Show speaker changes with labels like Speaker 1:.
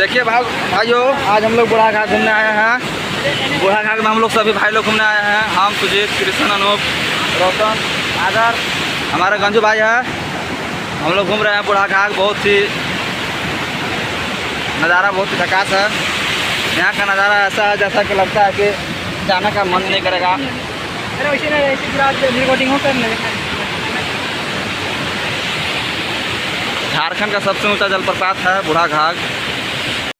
Speaker 1: देखिए भाइयों, आज हम लोग बूढ़ा घाट घूमने आए हैं। बूढ़ा घाट में हम लोग सभी भाई लोग घूमने आए हैं। हम सुजीत, कृष्ण, अनूप, रोशन, आदर, हमारे गंजू भाई है। हम लोग घूम रहे हैं बूढ़ा घाट। बहुत ही नज़ारा बहुत ही झकास है। यहाँ का नज़ारा ऐसा है जैसा कि लगता है कि जाने का मन नहीं करेगा। झारखंड का सबसे ऊंचा जलप्रपात है बूढ़ा घाट।